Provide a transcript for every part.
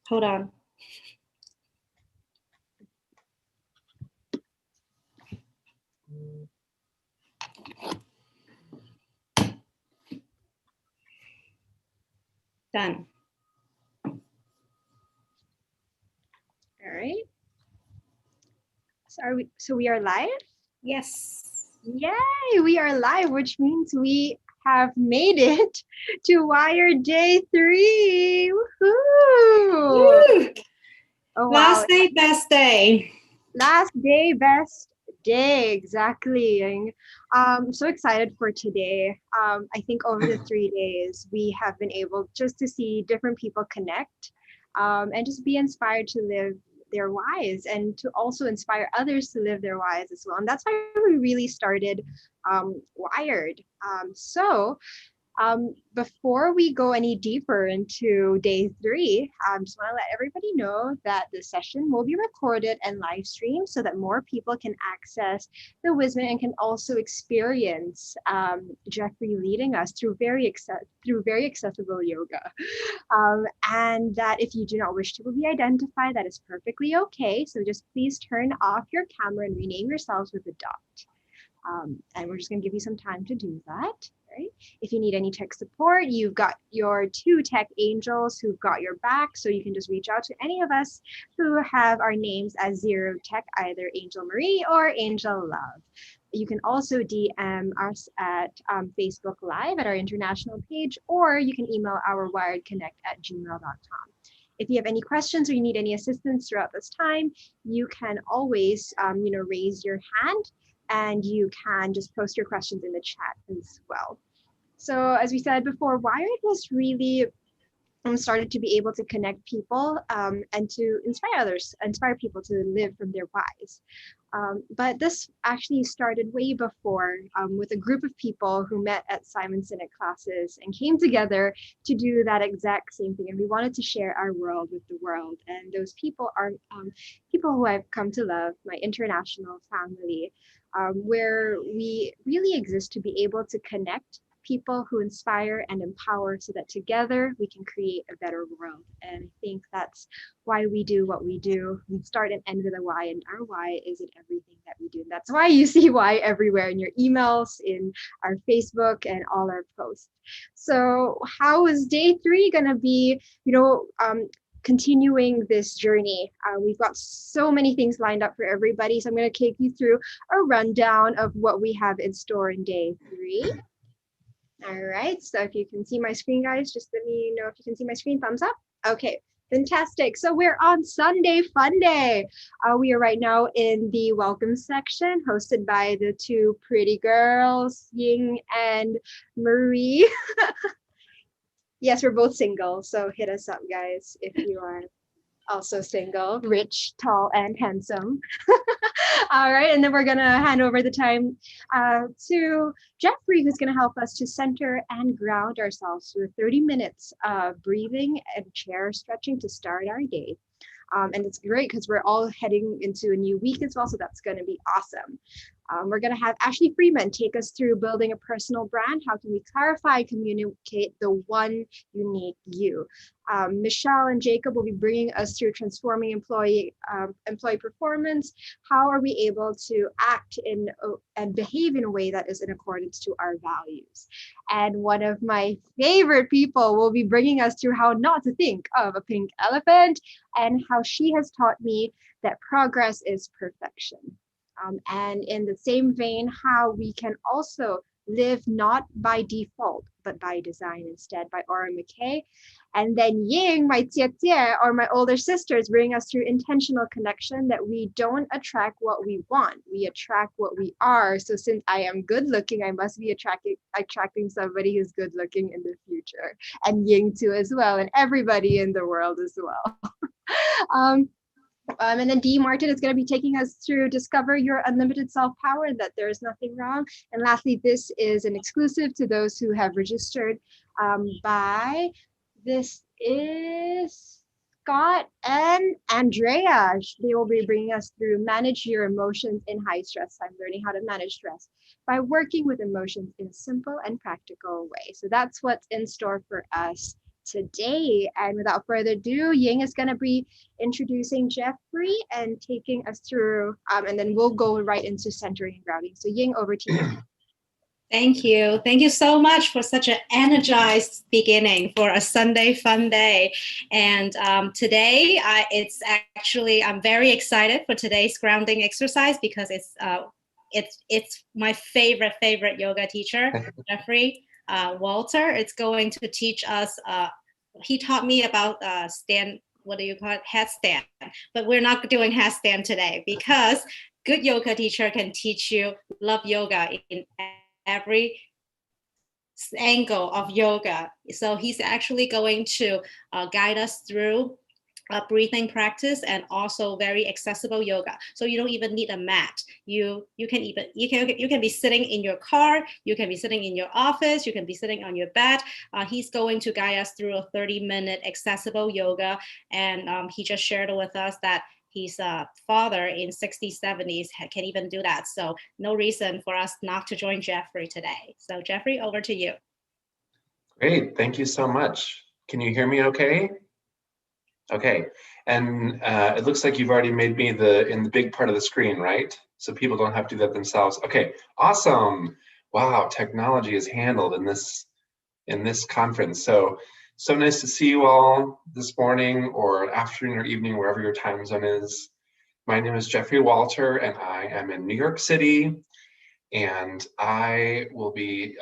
Hold on. Done. All right. So we are live? Yes. Yay, we are live, which means we have made it to Wire Day 3. Woohoo! Woo! Oh wow. Last day, best day. Last day, best day, exactly. And I'm so excited for today. I think over the 3 days, we have been able just to see different people connect and just be inspired to live their whys and to also inspire others to live their whys as well. And that's why we really started Wired. Before we go any deeper into day 3, I just want to let everybody know that the session will be recorded and live streamed so that more people can access the wisdom and can also experience Jeffrey leading us through very accessible yoga. And that if you do not wish to be identified, that is perfectly okay. So just please turn off your camera and rename yourselves with a dot. And we're just going to give you some time to do that. Right? If you need any tech support, you've got your 2 tech angels who've got your back. So you can just reach out to any of us who have our names as Zero Tech, either Angel Marie or Angel Love. You can also DM us at Facebook Live at our international page, or you can email our wiredconnect@gmail.com. If you have any questions or you need any assistance throughout this time, you can always, raise your hand and you can just post your questions in the chat as well. So as we said before, Wired was really started to be able to connect people and to inspire people to live from their whys. But this actually started way before with a group of people who met at Simon Sinek classes and came together to do that exact same thing. And we wanted to share our world with the world. And those people are people who I've come to love, my international family, where we really exist to be able to connect people who inspire and empower so that together we can create a better world. And I think that's why we do what we do. We start and end with a why, and our why is in everything that we do. And that's why you see why everywhere in your emails, in our Facebook, and all our posts. So how is day 3 going to be, continuing this journey? We've got so many things lined up for everybody. So I'm going to take you through a rundown of what we have in store in day 3. All right, so if you can see my screen, guys, just let me know if you can see my screen, thumbs up. Okay, fantastic. So we're on Sunday Fun Day. We are right now in the welcome section hosted by the 2 pretty girls, Ying and Marie. Yes, we're both single, so hit us up, guys, if you are also single, rich, tall, and handsome. All right, and then we're going to hand over the time to Jeffrey, who's going to help us to center and ground ourselves through 30 minutes of breathing and chair stretching to start our day. And it's great because we're all heading into a new week as well, so that's going to be awesome. We're going to have Ashley Freeman take us through building a personal brand. How can we clarify, communicate the one unique you? Michelle and Jacob will be bringing us through transforming employee performance. How are we able to act in and behave in a way that is in accordance to our values? And one of my favorite people will be bringing us through how not to think of a pink elephant and how she has taught me that progress is perfection. And in the same vein, how we can also live not by default, but by design instead, by Aura McKay. And then Ying, my tia, or my older sisters, bring us through intentional connection that we don't attract what we want, we attract what we are. So since I am good looking, I must be attracting somebody who's good looking in the future. And Ying too as well, and everybody in the world as well. And then Dee Martin is going to be taking us through Discover Your Unlimited Self-Power, that there is nothing wrong. And lastly, this is an exclusive to those who have registered this is Scott and Andrea. They will be bringing us through Manage Your Emotions in High Stress. I'm learning how to manage stress by working with emotions in a simple and practical way. So that's what's in store for us today. And without further ado, Ying is going to be introducing Jeffrey and taking us through, and then we'll go right into centering and grounding. So Ying, over to you. Thank you. Thank you so much for such an energized beginning for a Sunday fun day. And today, I'm very excited for today's grounding exercise because it's my favorite yoga teacher, Jeffrey Walter. It's going to teach us. He taught me about what do you call it, headstand. But we're not doing headstand today because good yoga teacher can teach you love yoga in every angle of yoga. So he's actually going to guide us through breathing practice and also very accessible yoga. So you don't even need a mat. You can be sitting in your car, you can be sitting in your office, you can be sitting on your bed. He's going to guide us through a 30-minute accessible yoga, and he just shared with us that his father in 60s, 70s can even do that. So no reason for us not to join Jeffrey today. So Jeffrey, over to you. Great, thank you so much. Can you hear me okay? Okay, and it looks like you've already made me in the big part of the screen, right? So people don't have to do that themselves. Okay, awesome. Wow, technology is handled in this conference. So nice to see you all this morning or afternoon or evening, wherever your time zone is. My name is Jeffrey Walter, and I am in New York City, and I will be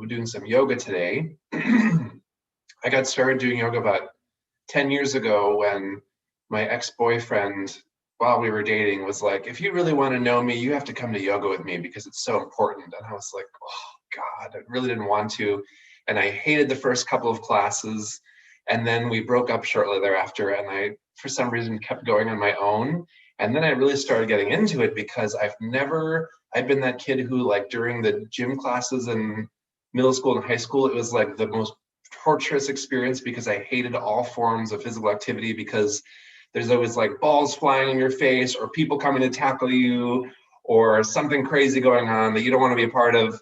doing some yoga today. I got started doing yoga about 10 years ago when my ex-boyfriend, while we were dating, was like, if you really want to know me, you have to come to yoga with me because it's so important. And I was like, oh God, I really didn't want to. And I hated the first couple of classes. And then we broke up shortly thereafter. And I, for some reason, kept going on my own. And then I really started getting into it because I've been that kid who, like, during the gym classes in middle school and high school, it was like the most torturous experience because I hated all forms of physical activity because there's always like balls flying in your face or people coming to tackle you or something crazy going on that you don't want to be a part of.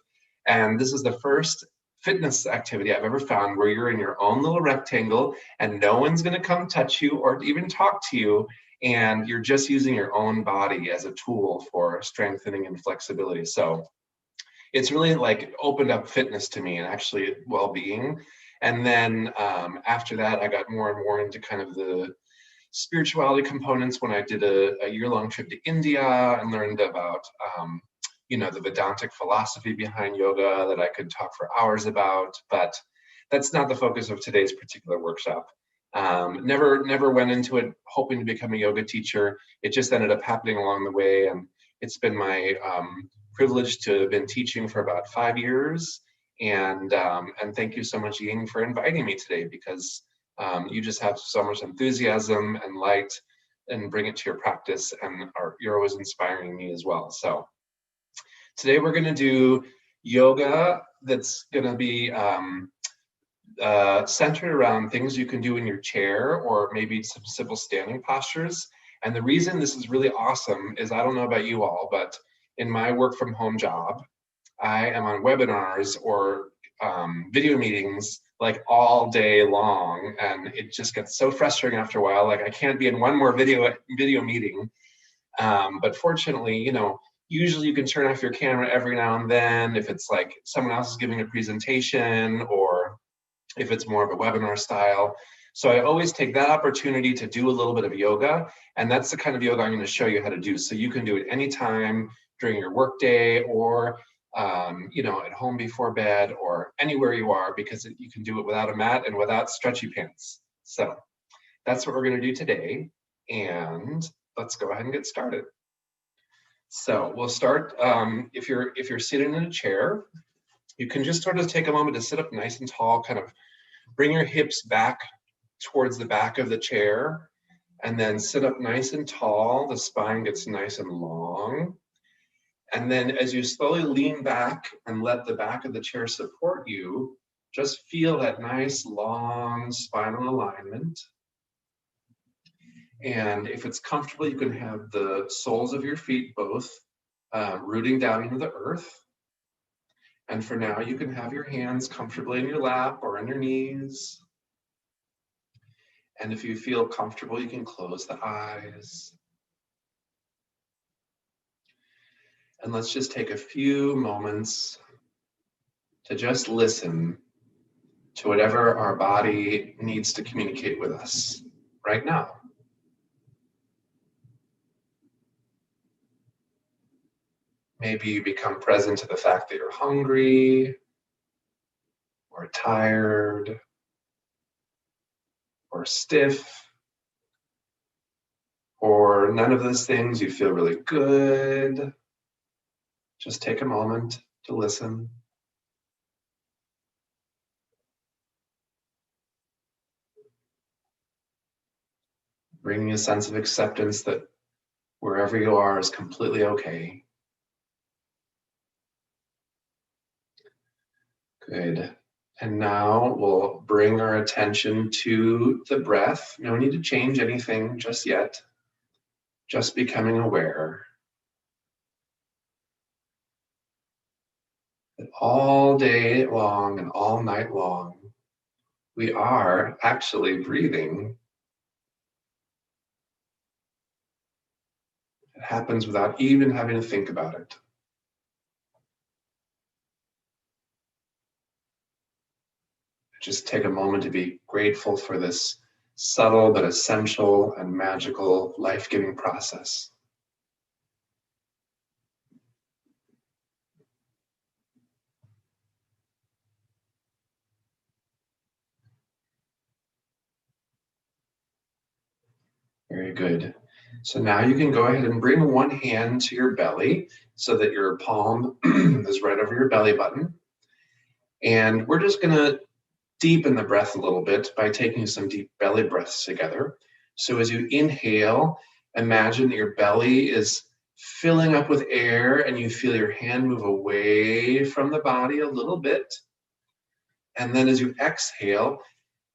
And this is the first fitness activity I've ever found where you're in your own little rectangle and no one's going to come touch you or even talk to you, and you're just using your own body as a tool for strengthening and flexibility. So it's really like opened up fitness to me and actually well-being. And then after that, I got more and more into kind of the spirituality components when I did a year-long trip to India and learned about, the Vedantic philosophy behind yoga that I could talk for hours about. But that's not the focus of today's particular workshop. Never went into it hoping to become a yoga teacher. It just ended up happening along the way, and it's been my privilege to have been teaching for about 5 years. And thank you so much, Ying, for inviting me today, because you just have so much enthusiasm and light and bring it to your practice, and you're always inspiring me as well. So today we're going to do yoga that's going to be centered around things you can do in your chair or maybe some simple standing postures. And the reason this is really awesome is, I don't know about you all, but in my work from home job, I am on webinars or video meetings like all day long, and it just gets so frustrating after a while. Like, I can't be in one more video meeting. But fortunately, usually you can turn off your camera every now and then if it's like someone else is giving a presentation or if it's more of a webinar style. So I always take that opportunity to do a little bit of yoga, and that's the kind of yoga I'm going to show you how to do. So you can do it anytime during your workday or at home before bed or anywhere you are, because you can do it without a mat and without stretchy pants. So that's what we're going to do today, and let's go ahead and get started. So we'll start, if you're sitting in a chair, you can just sort of take a moment to sit up nice and tall, kind of bring your hips back towards the back of the chair, and then sit up nice and tall. The spine gets nice and long. And then as you slowly lean back and let the back of the chair support you, just feel that nice long spinal alignment. And if it's comfortable, you can have the soles of your feet both rooting down into the earth. And for now, you can have your hands comfortably in your lap or on your knees. And if you feel comfortable, you can close the eyes. And let's just take a few moments to just listen to whatever our body needs to communicate with us right now. Maybe you become present to the fact that you're hungry, or tired, or stiff, or none of those things. You feel really good. Just take a moment to listen. Bringing a sense of acceptance that wherever you are is completely okay. Good. And now we'll bring our attention to the breath. No need to change anything just yet. Just becoming aware that all day long and all night long, we are actually breathing. It happens without even having to think about it. Just take a moment to be grateful for this subtle but essential and magical life-giving process. Very good. So now you can go ahead and bring one hand to your belly so that your palm is right over your belly button. And we're just going to deepen the breath a little bit by taking some deep belly breaths together. So as you inhale, imagine that your belly is filling up with air and you feel your hand move away from the body a little bit. And then as you exhale,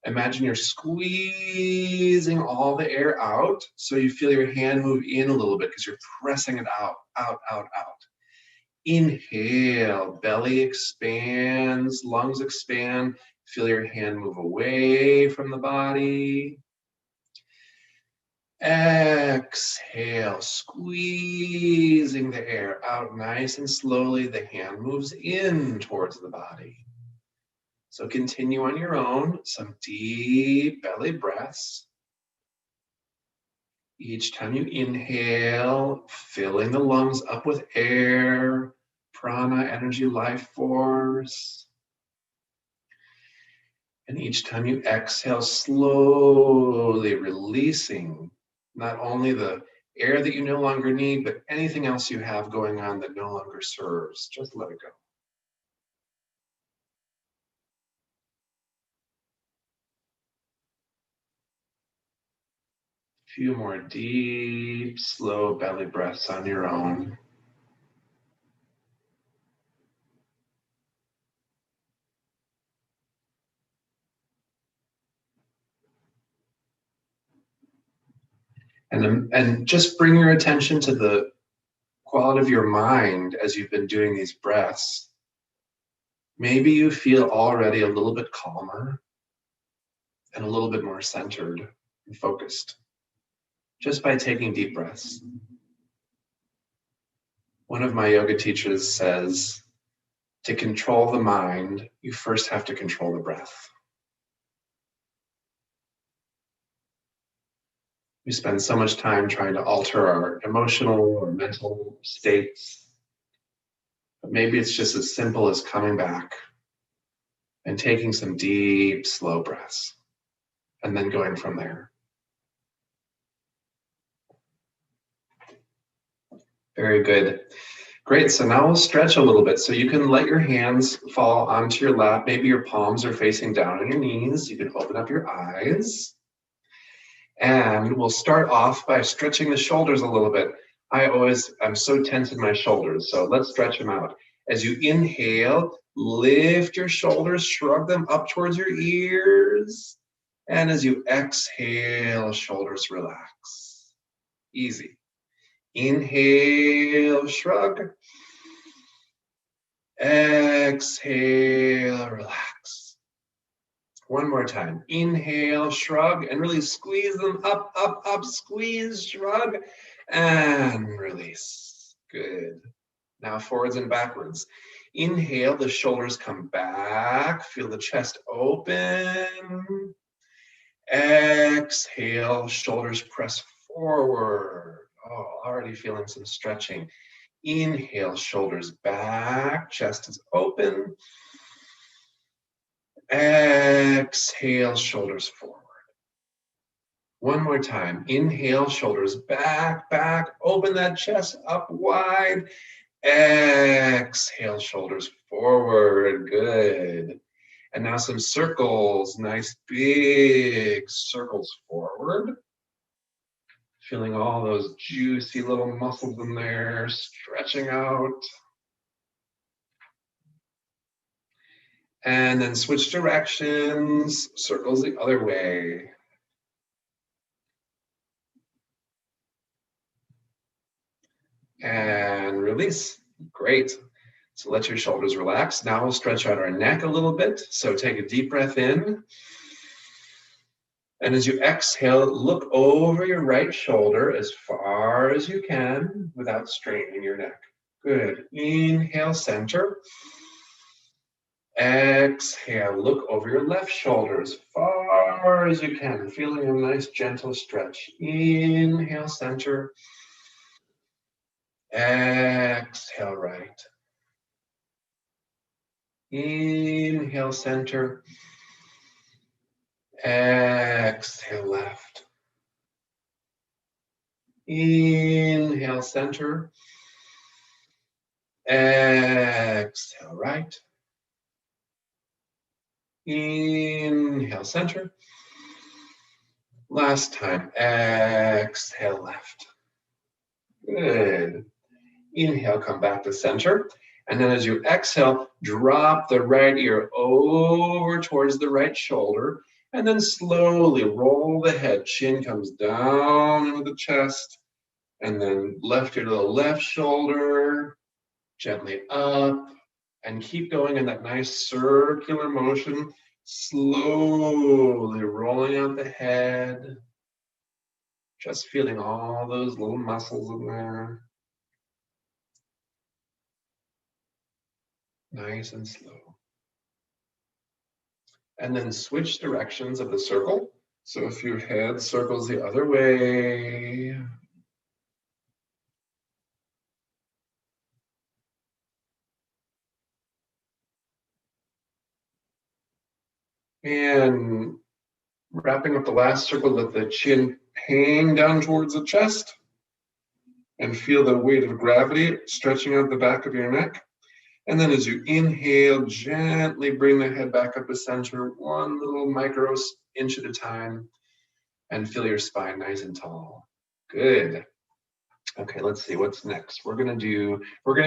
imagine you're squeezing all the air out, so you feel your hand move in a little bit because you're pressing it out, out, out, out. Inhale, belly expands, lungs expand. Feel your hand move away from the body. Exhale, squeezing the air out nice and slowly. The hand moves in towards the body. So continue on your own, some deep belly breaths. Each time you inhale, filling the lungs up with air, prana, energy, life force. And each time you exhale, slowly releasing not only the air that you no longer need, but anything else you have going on that no longer serves. Just let it go. Few more deep, slow belly breaths on your own. And just bring your attention to the quality of your mind as you've been doing these breaths. Maybe you feel already a little bit calmer and a little bit more centered and focused just by taking deep breaths. One of my yoga teachers says, to control the mind, you first have to control the breath. We spend so much time trying to alter our emotional or mental states, but maybe it's just as simple as coming back and taking some deep, slow breaths, and then going from there. Very good. Great, so now we'll stretch a little bit. So you can let your hands fall onto your lap. Maybe your palms are facing down on your knees. You can open up your eyes. And we'll start off by stretching the shoulders a little bit. I'm so tense in my shoulders, so let's stretch them out. As you inhale, lift your shoulders, shrug them up towards your ears. And as you exhale, shoulders relax. Easy. Inhale, shrug. Exhale, relax. One more time. Inhale, shrug, and really squeeze them up, up, up, squeeze, shrug, and release. Good. Now forwards and backwards. Inhale, the shoulders come back. Feel the chest open. Exhale, shoulders press forward. Oh, already feeling some stretching. Inhale, shoulders back, chest is open. Exhale, shoulders forward. One more time. Inhale, shoulders back, back. Open that chest up wide. Exhale, shoulders forward. Good. And now some circles. Nice big circles forward. Feeling all those juicy little muscles in there, stretching out. And then switch directions, circles the other way. And release. Great. So let your shoulders relax. Now we'll stretch out our neck a little bit. So take a deep breath in. And as you exhale, look over your right shoulder as far as you can without straining your neck. Good. Inhale, center. Exhale, look over your left shoulder as far as you can, feeling a nice gentle stretch. Inhale, center. Exhale, right. Inhale, center. Exhale, left. Inhale, center. Exhale, right. Inhale, center. Last time. Exhale, left. Good. Inhale, come back to center. And then as you exhale, drop the right ear over towards the right shoulder. And then slowly roll the head. Chin comes down into the chest. And then left ear to the left shoulder. Gently up. And keep going in that nice circular motion. Slowly rolling out the head. Just feeling all those little muscles in there. Nice and slow. And then switch directions of the circle. So if your head circles the other way. And wrapping up the last circle, let the chin hang down towards the chest. And feel the weight of gravity stretching out the back of your neck. And then as you inhale, gently bring the head back up to center, one little micro inch at a time, and feel your spine nice and tall. Good. Okay, let's see what's next. We're gonna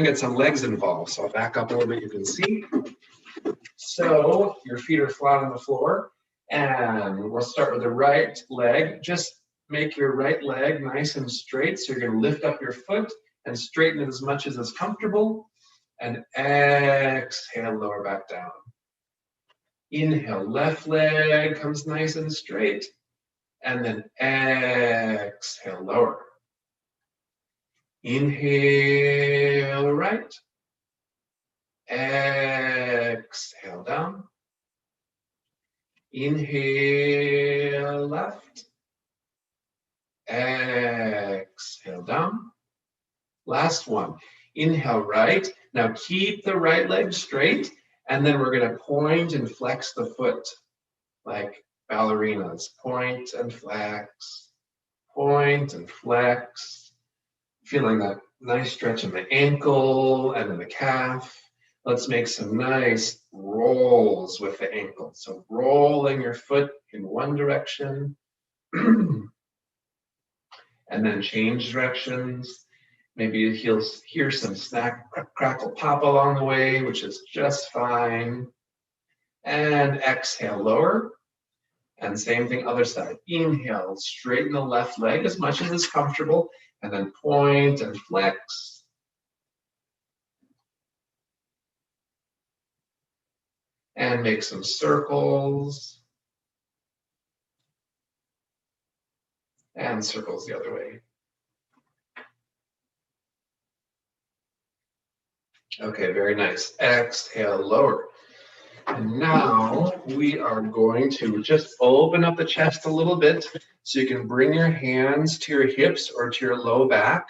get some legs involved. So I'll back up a little bit, you can see. So your feet are flat on the floor, and we'll start with the right leg. Just make your right leg nice and straight. So you're gonna lift up your foot and straighten it as much as is comfortable. And exhale, lower back down. Inhale, left leg comes nice and straight. And then exhale, lower. Inhale, right. Exhale, down. Inhale, left. Exhale, down. Last one. Inhale, right. Now keep the right leg straight, and then we're going to point and flex the foot like ballerinas. Point and flex, point and flex. Feeling that nice stretch in the ankle and in the calf. Let's make some nice rolls with the ankle. So rolling your foot in one direction, and then change directions. Maybe you'll hear some snack, crackle, pop along the way, which is just fine. And exhale, lower. And same thing, other side. Inhale, straighten the left leg as much as is comfortable, and then point and flex. And make some circles. And circles the other way. Okay, very nice. Exhale, lower. And now we are going to just open up the chest a little bit so you can bring your hands to your hips or to your low back.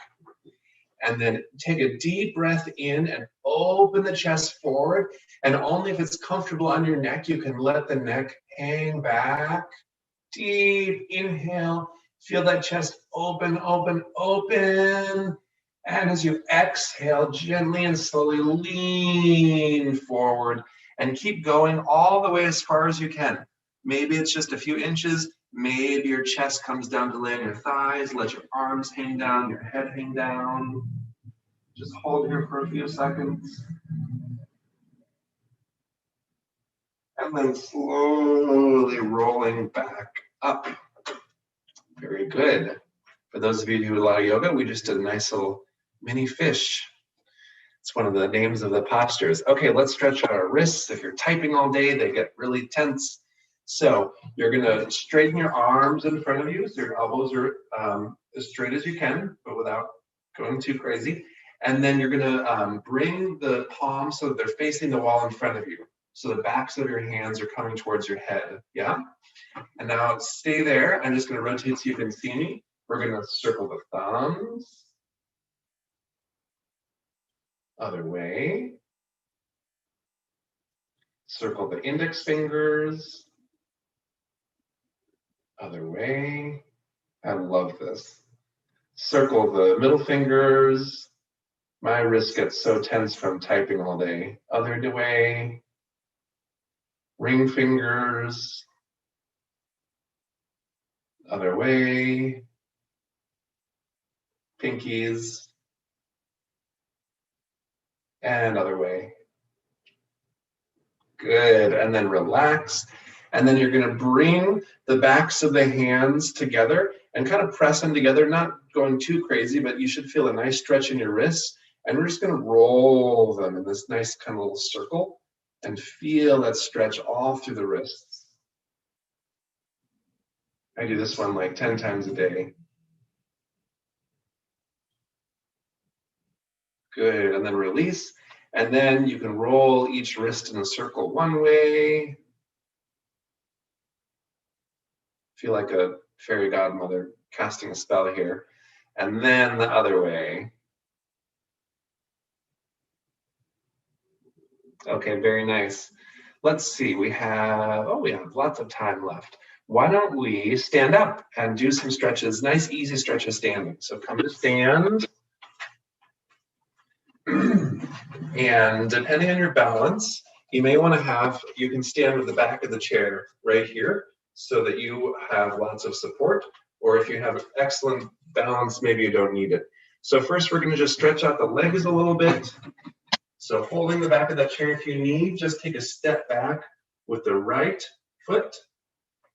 And then take a deep breath in and open the chest forward. And only if it's comfortable on your neck, you can let the neck hang back. Deep inhale. Feel that chest open, open, open. And as you exhale, gently and slowly lean forward and keep going all the way as far as you can. Maybe it's just a few inches. Maybe your chest comes down to lay on your thighs. Let your arms hang down, your head hang down. Just hold here for a few seconds. And then slowly rolling back up. Very good. For those of you who do a lot of yoga, we just did a nice little mini fish. It's one of the names of the postures. Okay, let's stretch out our wrists. If you're typing all day, they get really tense. So you're gonna straighten your arms in front of you so your elbows are as straight as you can, but without going too crazy. And then you're gonna bring the palms so that they're facing the wall in front of you. So the backs of your hands are coming towards your head, yeah? And now stay there. I'm just gonna rotate so you can see me. We're gonna circle the thumbs. Other way. Circle the index fingers. Other way. I love this. Circle the middle fingers. My wrist gets so tense from typing all day. Other way. Ring fingers. Other way. Pinkies. And other way. Good, and then relax. And then you're gonna bring the backs of the hands together and kind of press them together, not going too crazy, but you should feel a nice stretch in your wrists. And we're just gonna roll them in this nice kind of little circle and feel that stretch all through the wrists. I do this one like 10 times a day. Good, and then release. And then you can roll each wrist in a circle one way. Feel like a fairy godmother casting a spell here. And then the other way. Okay, very nice. Let's see, we have lots of time left. Why don't we stand up and do some stretches, nice easy stretches standing. So come to stand. And depending on your balance, you may want to you can stand with the back of the chair right here so that you have lots of support, or if you have excellent balance, maybe you don't need it. So first we're going to just stretch out the legs a little bit. So holding the back of that chair if you need, just take a step back with the right foot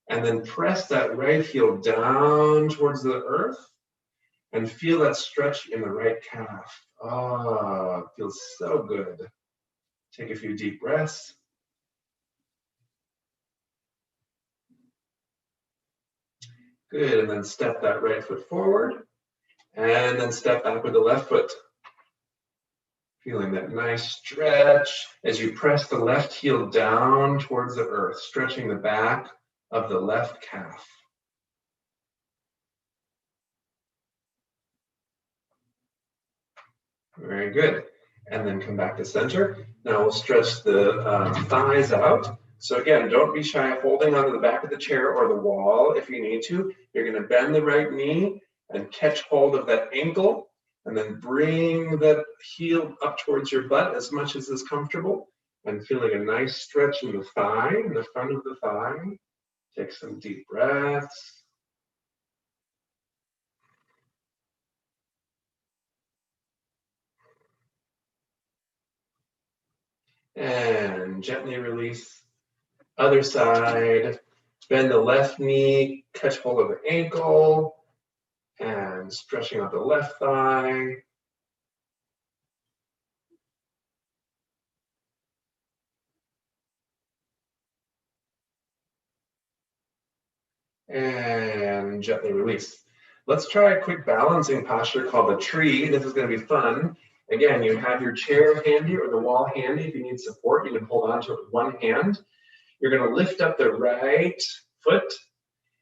and then press that right heel down towards the earth and feel that stretch in the right calf. Ah, it feels so good. Take a few deep breaths. Good, and then step that right foot forward and then step back with the left foot. Feeling that nice stretch as you press the left heel down towards the earth, stretching the back of the left calf. Very good. And then come back to center. Now we'll stretch the thighs out. So again, don't be shy of holding onto the back of the chair or the wall if you need to. You're going to bend the right knee and catch hold of that ankle, and then bring the heel up towards your butt as much as is comfortable, and feeling a nice stretch in the thigh, in the front of the thigh. Take some deep breaths. And gently release. Other side. Bend the left knee, catch hold of the ankle, and stretching out the left thigh. And gently release. Let's try a quick balancing posture called the tree. This is going to be fun. Again, you have your chair handy or the wall handy. If you need support, you can hold on to it with one hand. You're going to lift up the right foot,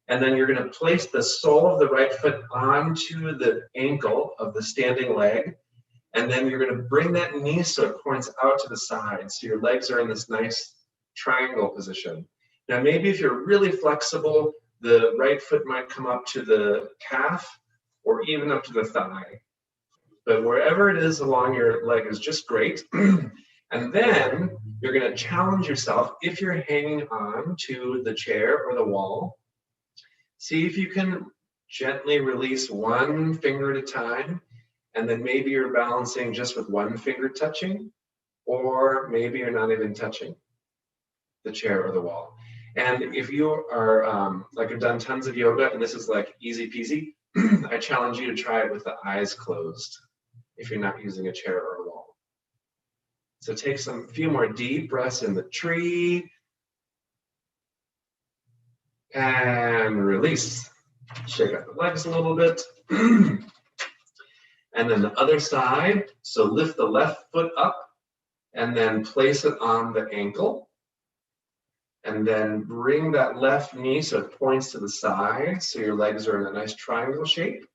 and then you're going to place the sole of the right foot onto the ankle of the standing leg. And then you're going to bring that knee so it points out to the side. So your legs are in this nice triangle position. Now, maybe if you're really flexible, the right foot might come up to the calf or even up to the thigh. But wherever it is along your leg is just great. And then you're going to challenge yourself if you're hanging on to the chair or the wall. See if you can gently release one finger at a time. And then maybe you're balancing just with one finger touching, or maybe you're not even touching the chair or the wall. And if you are, like I've done tons of yoga and this is like easy peasy, I challenge you to try it with the eyes closed if you're not using a chair or a wall. So take few more deep breaths in the tree and release. Shake out the legs a little bit. And then the other side, so lift the left foot up and then place it on the ankle. And then bring that left knee so it points to the side, so your legs are in a nice triangle shape.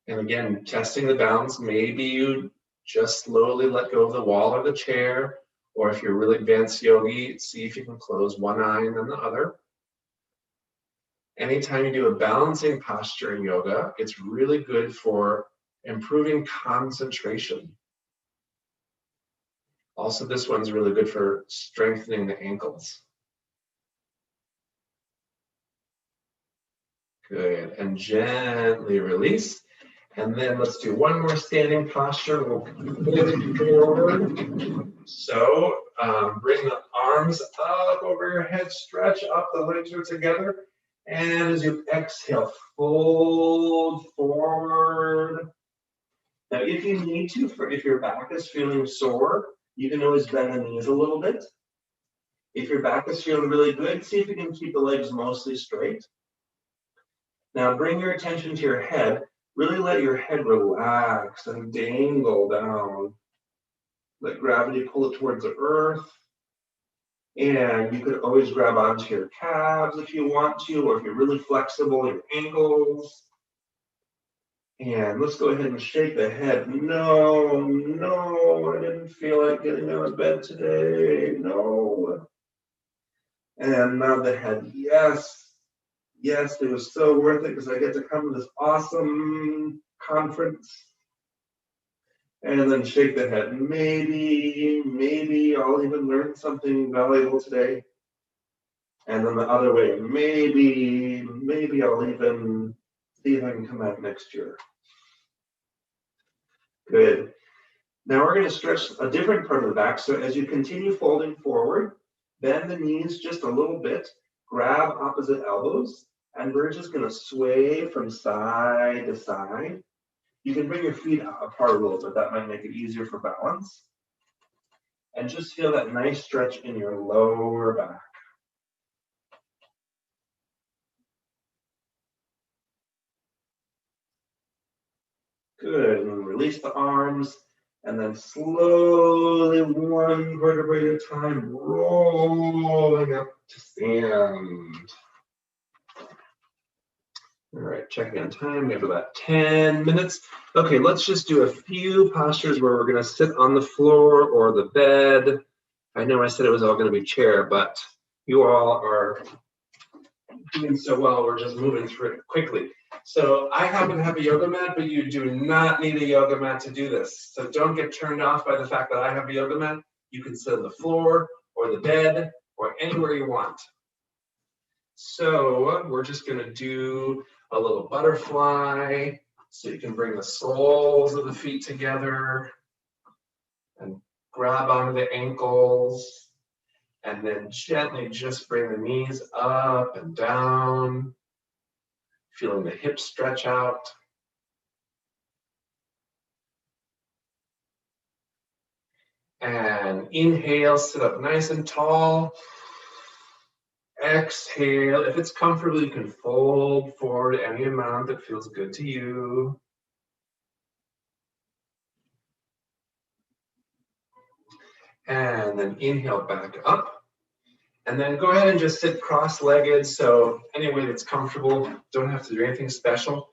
And again, testing the balance, maybe you just slowly let go of the wall or the chair, or if you're really advanced yogi, see if you can close one eye and then the other. Anytime you do a balancing posture in yoga, it's really good for improving concentration. Also, this one's really good for strengthening the ankles. Good, and gently release. And then let's do one more standing posture. We'll lift forward. So bring the arms up over your head, stretch up, the legs are together. And as you exhale, fold forward. Now, if you need to, if your back is feeling sore, you can always bend the knees a little bit. If your back is feeling really good, see if you can keep the legs mostly straight. Now, bring your attention to your head. Really let your head relax and dangle down. Let gravity pull it towards the earth. And you could always grab onto your calves if you want to, or if you're really flexible, your ankles. And let's go ahead and shake the head. No, no, I didn't feel like getting out of bed today. No. And now the head, yes. Yes, it was so worth it because I get to come to this awesome conference. And then shake the head. Maybe I'll even learn something valuable today. And then the other way, maybe I'll even see if I can come back next year. Good. Now we're going to stretch a different part of the back. So as you continue folding forward, bend the knees just a little bit, grab opposite elbows, and we're just going to sway from side to side. You can bring your feet apart a little bit. That might make it easier for balance. And just feel that nice stretch in your lower back. Good, and release the arms, and then slowly, one vertebrae at a time, rolling up to stand. All right, checking on time, we have about 10 minutes. Okay, let's just do a few postures where we're gonna sit on the floor or the bed. I know I said it was all gonna be chair, but you all are doing so well, we're just moving through it quickly. So I happen to have a yoga mat, but you do not need a yoga mat to do this. So don't get turned off by the fact that I have a yoga mat. You can sit on the floor or the bed or anywhere you want. So we're just gonna do a little butterfly. So you can bring the soles of the feet together and grab onto the ankles. And then gently just bring the knees up and down, feeling the hips stretch out. And inhale, sit up nice and tall. Exhale. If it's comfortable, you can fold forward any amount that feels good to you. And then inhale back up. And then go ahead and just sit cross-legged. So any way that's comfortable, don't have to do anything special.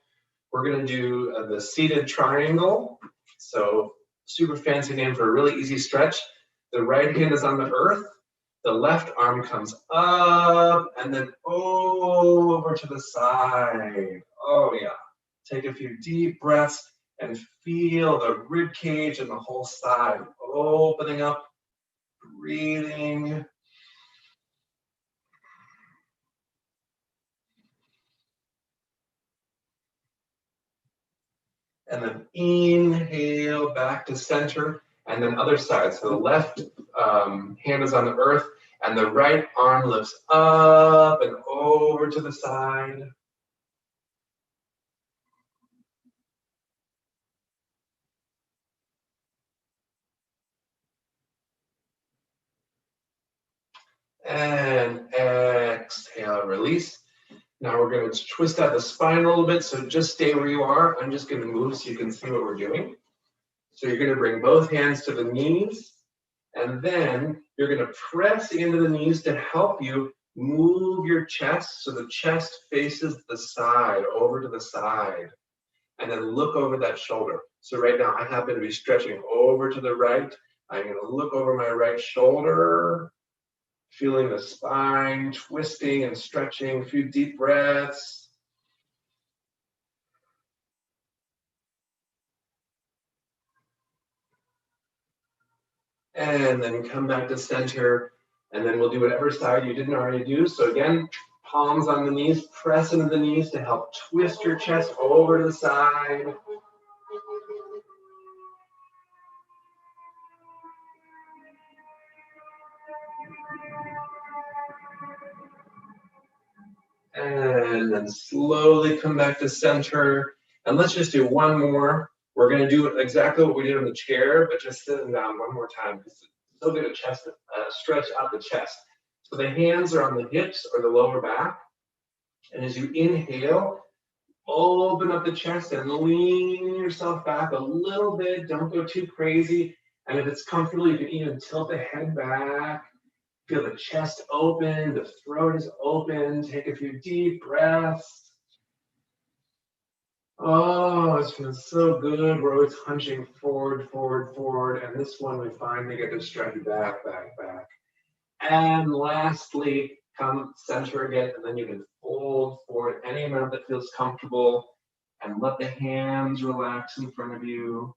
We're gonna do the seated triangle. So super fancy name for a really easy stretch. The right hand is on the earth. The left arm comes up and then over to the side. Oh yeah. Take a few deep breaths and feel the rib cage and the whole side opening up, breathing. And then inhale back to center, and then other side. So the left hand is on the earth, and the right arm lifts up and over to the side. And exhale, release. Now we're going to twist out the spine a little bit, so just stay where you are. I'm just going to move so you can see what we're doing. So you're going to bring both hands to the knees, and then you're going to press into the knees to help you move your chest so the chest faces the side, over to the side, and then look over that shoulder. So right now I happen to be stretching over to the right. I'm going to look over my right shoulder, feeling the spine twisting and stretching, a few deep breaths. And then come back to center, and then we'll do whatever side you didn't already do. So again, palms on the knees, press into the knees to help twist your chest over to the side. And then slowly come back to center. And let's just do one more. We're going to do exactly what we did on the chair, but just sitting down one more time. It's so good to stretch out the chest. So the hands are on the hips or the lower back. And as you inhale, open up the chest and lean yourself back a little bit. Don't go too crazy. And if it's comfortable, you can even tilt the head back. Feel the chest open, the throat is open. Take a few deep breaths. Oh, it feels so good. We're always hunching forward, forward, forward. And this one, we finally get to stretch back, back, back. And lastly, come center again, and then you can fold forward any amount that feels comfortable and let the hands relax in front of you.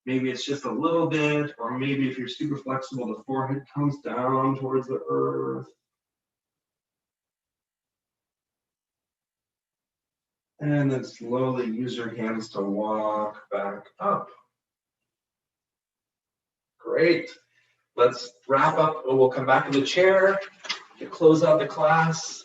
Maybe it's just a little bit, or maybe if you're super flexible, the forehead comes down towards the earth. And then slowly use your hands to walk back up. Great. Let's wrap up. We'll come back to the chair to close out the class.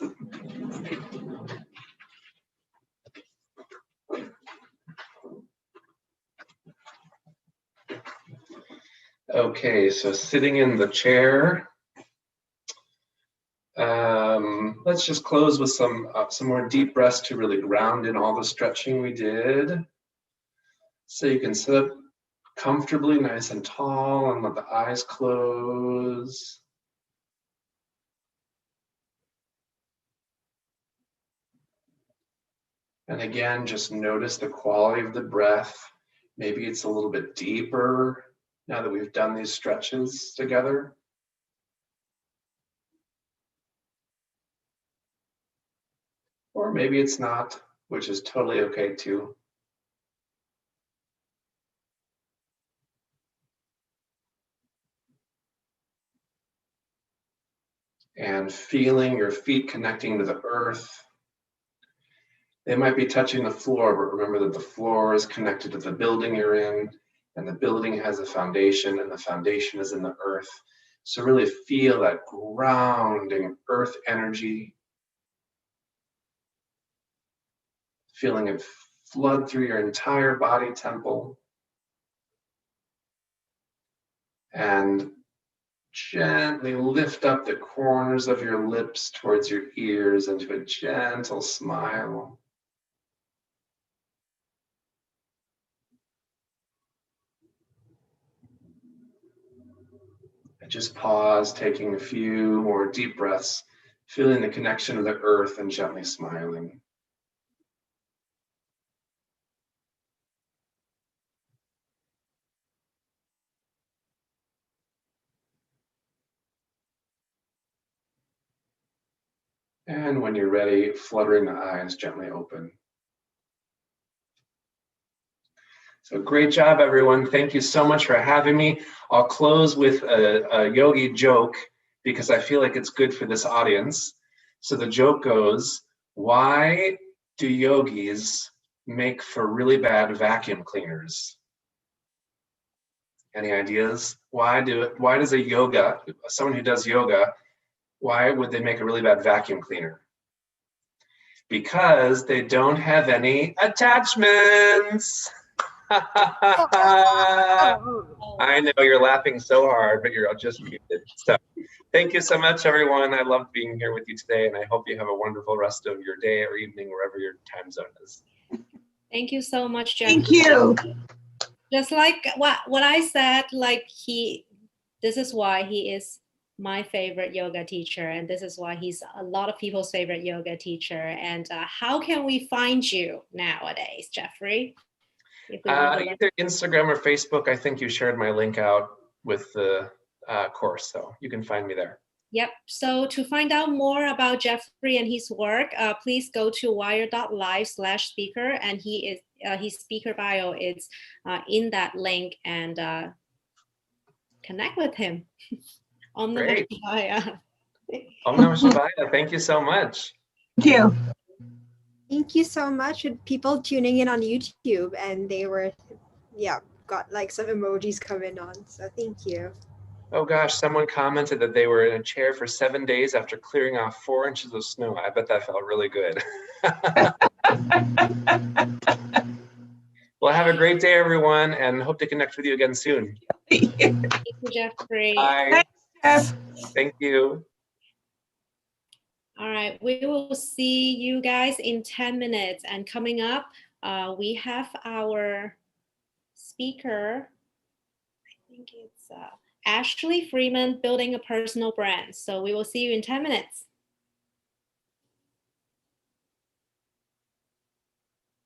Okay, so sitting in the chair. Let's just close with some more deep breaths to really ground in all the stretching we did. So you can sit up comfortably, nice and tall, and let the eyes close. And again, just notice the quality of the breath. Maybe it's a little bit deeper now that we've done these stretches together. Or maybe it's not, which is totally okay too. And feeling your feet connecting to the earth. They might be touching the floor, but remember that the floor is connected to the building you're in, and the building has a foundation, and the foundation is in the earth. So really feel that grounding earth energy. Feeling it flood through your entire body temple. And gently lift up the corners of your lips towards your ears into a gentle smile. And just pause, taking a few more deep breaths, feeling the connection of the earth and gently smiling. And when you're ready, fluttering the eyes gently open. So great job, everyone. Thank you so much for having me. I'll close with a yogi joke because I feel like it's good for this audience. So the joke goes, why do yogis make for really bad vacuum cleaners? Any ideas? Why does someone who does yoga, why would they make a really bad vacuum cleaner? Because they don't have any attachments. I know you're laughing so hard, but you're just muted. So thank you so much, everyone. I loved being here with you today, and I hope you have a wonderful rest of your day or evening, wherever your time zone is. Thank you so much, Jeff. Thank you. Just like what I said, like this is why he is my favorite yoga teacher, and this is why he's a lot of people's favorite yoga teacher. And how can we find you nowadays, Jeffrey? Either Instagram or Facebook. I think you shared my link out with the course, so you can find me there. Yep. So to find out more about Jeffrey and his work, please go to wired.live/speaker, and his speaker bio is in that link, and connect with him. Om Namah Shivaya. Om Namah Shivaya. Thank you so much. Thank you. Thank you so much for people tuning in on YouTube, and they were, got like some emojis coming on. So thank you. Oh gosh, someone commented that they were in a chair for 7 days after clearing off 4 inches of snow. I bet that felt really good. Well, have a great day, everyone, and hope to connect with you again soon. Thank you, Jeffrey. Bye. Thanks, Jeff. Thank you. All right, we will see you guys in 10 minutes. And coming up, we have our speaker. I think it's Ashley Freeman, Building a Personal Brand. So we will see you in 10 minutes.